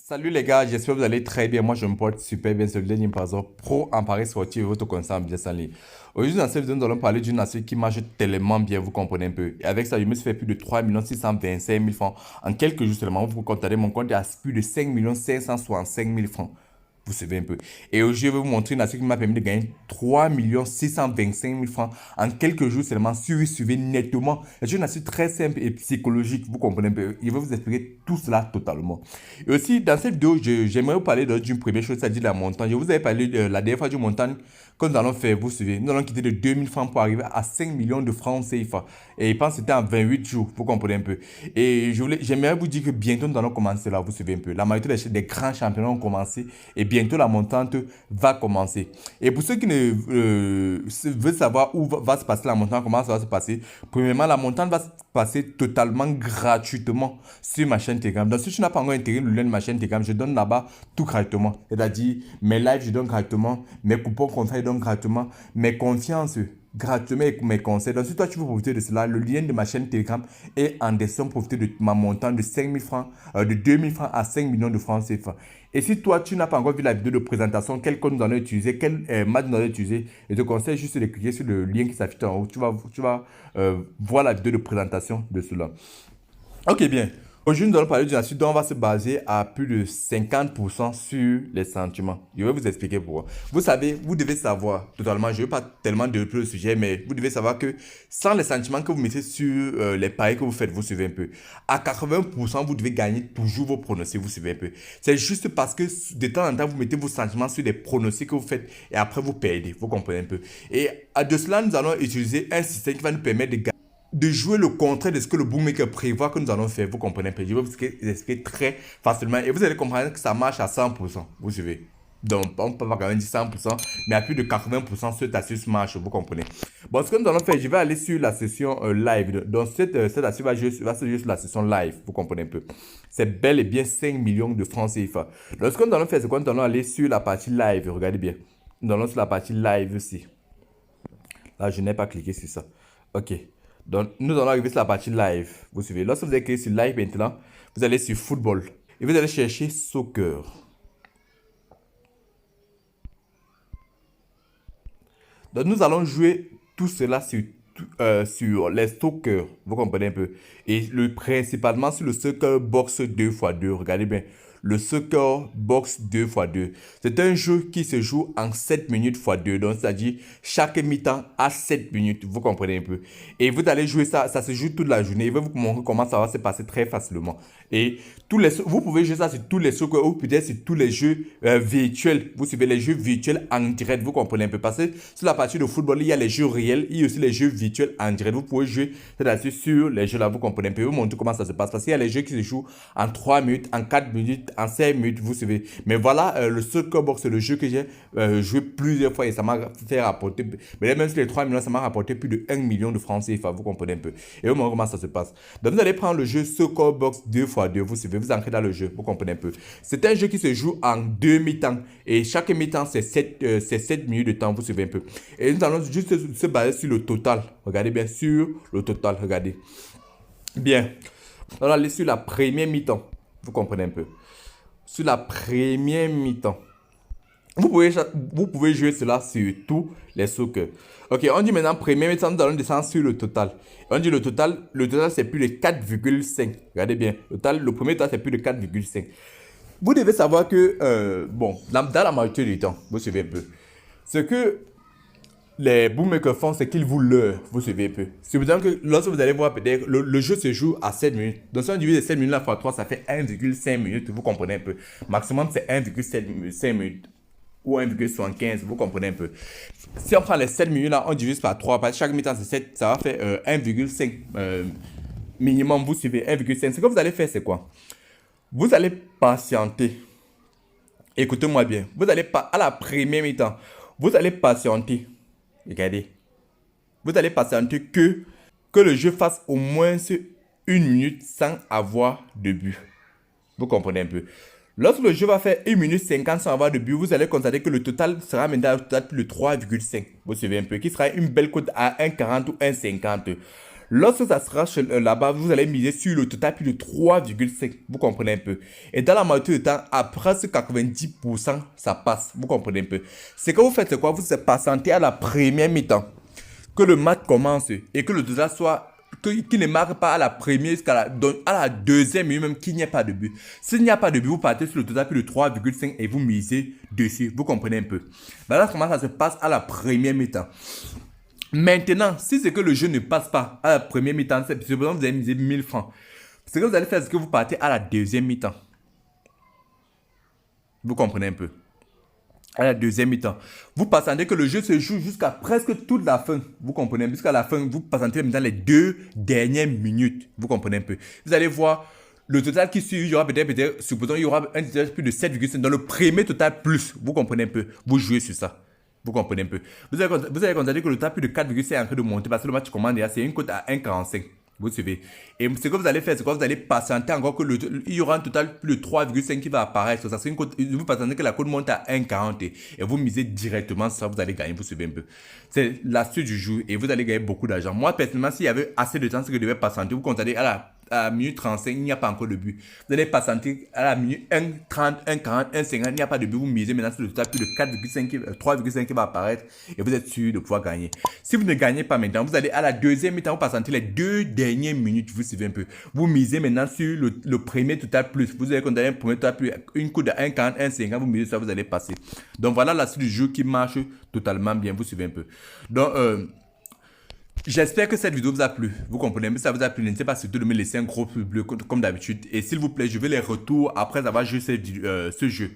Salut les gars, j'espère que vous allez très bien. Moi, je me porte super bien. C'est le dernier Pazo Pro en Paris sportif et votre conseil en business en ligne. Aujourd'hui, dans cette vidéo, nous allons parler d'une astuce qui marche tellement bien, vous comprenez un peu. Et avec ça, je me suis fait plus de 3 625 000 francs en quelques jours seulement. Vous comptez, mon compte est à plus de 5 565 000 francs. Vous savez un peu. Et aujourd'hui, je vais vous montrer une astuce qui m'a permis de gagner 3 625 000 francs en quelques jours seulement. Suivez nettement. C'est une astuce très simple et psychologique. Vous comprenez un peu. Je vais vous expliquer tout cela totalement. Et aussi, dans cette vidéo, j'aimerais vous parler d'une première chose, c'est-à-dire la montagne. Je vous avais parlé la dernière fois du montagne que nous allons faire, vous suivez. Nous allons quitter de 2000 francs pour arriver à 5 millions de francs CFA. Et je pense que c'était en 28 jours, vous comprenez un peu. Et j'aimerais vous dire que bientôt nous allons commencer là, vous suivez un peu. La majorité des grands championnats ont commencé et bientôt la montante va commencer. Et pour ceux qui ne veulent savoir où va se passer la montante, comment ça va se passer, premièrement, la montante va se passer totalement gratuitement sur ma chaîne Telegram. Donc, si tu n'as pas encore intégré le lien de ma chaîne Telegram, je donne là-bas tout gratuitement. C'est-à-dire, mes lives, je donne gratuitement, mes coupons contrats, je donne gratuitement, mes confiances gratuitement et mes conseils. Donc, si toi, tu veux profiter de cela, le lien de ma chaîne Telegram est en description pour profiter de ma montante de 5 000 francs, de 2 000 francs à 5 millions de francs CFA. Et si toi, tu n'as pas encore vu la vidéo de présentation, quel code nous allons utiliser, quel match nous allons utiliser, je te conseille juste de cliquer sur le lien qui s'affiche en haut. Tu vas voir la vidéo de présentation de cela. Ok, bien. Aujourd'hui, nous allons parler d'une astuce dont on va se baser à plus de 50% sur les sentiments. Je vais vous expliquer pourquoi. Vous savez, vous devez savoir, totalement, je ne vais pas tellement développer le sujet, mais vous devez savoir que sans les sentiments que vous mettez sur les paris que vous faites, vous suivez un peu. À 80%, vous devez gagner toujours vos pronostics, vous suivez un peu. C'est juste parce que de temps en temps, vous mettez vos sentiments sur des pronostics que vous faites et après vous perdez, vous comprenez un peu. Et à de cela, nous allons utiliser un système qui va nous permettre de jouer le contraire de ce que le bookmaker prévoit que nous allons faire. Vous comprenez un peu. Je vais vous expliquer très facilement et vous allez comprendre que ça marche à 100%. Vous suivez. Donc, on peut pas quand même dire 100%, mais à plus de 80%, cette astuce marche, vous comprenez. Bon, ce que nous allons faire, je vais aller sur la session live. Donc, cette astuce va se jouer sur la session live, vous comprenez un peu. C'est bel et bien 5 millions de francs CFA. Donc, ce que nous allons faire, c'est que nous allons aller sur la partie live. Regardez bien. Nous allons sur la partie live aussi. Là, je n'ai pas cliqué sur ça. Ok. Donc, nous allons arriver sur la partie live. Vous suivez. Lorsque vous allez cliquer sur live maintenant, vous allez sur football. Et vous allez chercher soccer. Donc, nous allons jouer tout cela sur les soccer. Vous comprenez un peu. Et principalement sur le soccer box 2x2. Regardez bien. Le Soccer Box 2x2. C'est un jeu qui se joue en 7 minutes x 2. Donc, c'est-à-dire chaque mi-temps à 7 minutes. Vous comprenez un peu. Et vous allez jouer ça. Ça se joue toute la journée. Je vais vous montrer comment ça va se passer très facilement. Et vous pouvez jouer ça sur tous les soccer ou peut-être sur tous les jeux virtuels. Vous suivez les jeux virtuels en direct. Vous comprenez un peu. Parce que sur la partie de football, il y a les jeux réels. Il y a aussi les jeux virtuels en direct. Vous pouvez jouer c'est-à-dire sur les jeux là. Vous comprenez un peu. Je vais vous montrer comment ça se passe. Parce qu'il y a les jeux qui se jouent en 3 minutes, en 4 minutes, en 5 minutes, vous savez. Mais voilà, le Soccer Box, c'est le jeu que j'ai joué plusieurs fois et ça m'a fait rapporter, mais même sur les 3 millions, ça m'a rapporté plus de 1 million de francs CFA, vous comprenez un peu. Et vous voyez comment ça se passe. Donc vous allez prendre le jeu Soccer Box 2x2, vous savez, vous entrez dans le jeu, vous comprenez un peu. C'est un jeu qui se joue en 2 mi-temps et chaque mi-temps, c'est 7 minutes de temps, vous savez un peu. Et nous allons juste se baser sur le total. Regardez bien sur le total, regardez. Bien. On va aller sur la première mi-temps, vous comprenez un peu. Sur la première mi-temps. Vous pouvez jouer cela sur tous les soccer. Ok, on dit maintenant première mi-temps, nous allons descendre sur le total. On dit le total c'est plus de 4,5. Regardez bien, le premier total c'est plus de 4,5. Vous devez savoir que, bon, dans la majorité du temps, vous suivez un peu, ce que les bookmakers font, c'est qu'ils vous leurrent. Vous suivez un peu. C'est dire que lorsque vous allez voir, peut-être, le jeu se joue à 7 minutes. Donc, si on divise 7 minutes fois 3, ça fait 1,5 minutes. Vous comprenez un peu. Maximum, c'est 1,5 minutes. Ou 1,75. Vous comprenez un peu. Si on prend les 7 minutes là, on divise par 3. Parce que chaque mi-temps, c'est 7. Ça va faire 1,5 minimum. Vous suivez 1,5. Ce que vous allez faire, c'est quoi? Vous allez patienter. Écoutez-moi bien. Vous allez pas à la première mi-temps. Vous allez patienter. Regardez. Vous allez patienter que le jeu fasse au moins 1 minute sans avoir de but. Vous comprenez un peu. Lorsque le jeu va faire 1 minute 50 sans avoir de but, vous allez constater que le total sera maintenant plus de 3,5. Vous suivez un peu. Qui sera une belle cote à 1,40 ou 1,50. Lorsque ça sera là-bas, vous allez miser sur le total plus de 3,5. Vous comprenez un peu. Et dans la majorité du temps, à presque 90%, ça passe. Vous comprenez un peu. Ce que vous faites, c'est quoi? Vous êtes patienté à la première mi-temps. Que le match commence et que le total soit qui ne marque pas à la première jusqu'à la deuxième minute même qu'il n'y a pas de but. S'il n'y a pas de but, vous partez sur le total plus de 3,5 et vous misez dessus. Vous comprenez un peu. Voilà comment ça se passe à la première mi-temps. Maintenant, si c'est que le jeu ne passe pas à la première mi-temps, c'est pour vous avez misé 1000 francs. Ce que vous allez faire, c'est que vous partez à la deuxième mi-temps. Vous comprenez un peu. À la deuxième mi-temps. Vous patientez que le jeu se joue jusqu'à presque toute la fin. Vous comprenez? Jusqu'à la fin, vous patientez dans les 2 dernières minutes. Vous comprenez un peu? Vous allez voir le total qui suit. Il y aura peut-être, supposons, il y aura un total plus de 7,5 dans le premier total plus. Vous comprenez un peu? Vous jouez sur ça. Vous comprenez un peu? Vous allez constater que le total plus de 4,5 est en train de monter parce que le match commande déjà, c'est une cote à 1,45. Vous suivez. Et ce que vous allez faire, c'est que vous allez patienter encore que il y aura un total plus de 3,5 qui va apparaître. Ça, c'est une cote, vous patientez que la cote monte à 1,40 et vous misez directement sur ça, vous allez gagner. Vous suivez un peu. C'est l'astuce du jour et vous allez gagner beaucoup d'argent. Moi, personnellement, s'il y avait assez de temps, c'est que je devais patienter. Vous constatez à la minute 35, il n'y a pas encore de but. Vous allez patienter à la minute 1,30, 1,40, 1,50, il n'y a pas de but. Vous misez maintenant sur le total plus de 3,5 qui va apparaître et vous êtes sûr de pouvoir gagner. Si vous ne gagnez pas maintenant, vous allez à la deuxième mi-temps, vous patientez les 2 dernières minutes. Vous suivez un peu. Vous misez maintenant sur le premier total plus. Vous allez condamner un premier total plus, une cote de 1,40, 1,50, vous misez ça, vous allez passer. Donc voilà la suite du jeu qui marche totalement bien. Vous suivez un peu. Donc, j'espère que cette vidéo vous a plu. Vous comprenez, mais si ça vous a plu, n'hésitez pas surtout de me laisser un gros pouce bleu comme d'habitude. Et s'il vous plaît, je veux les retours après avoir joué ce jeu.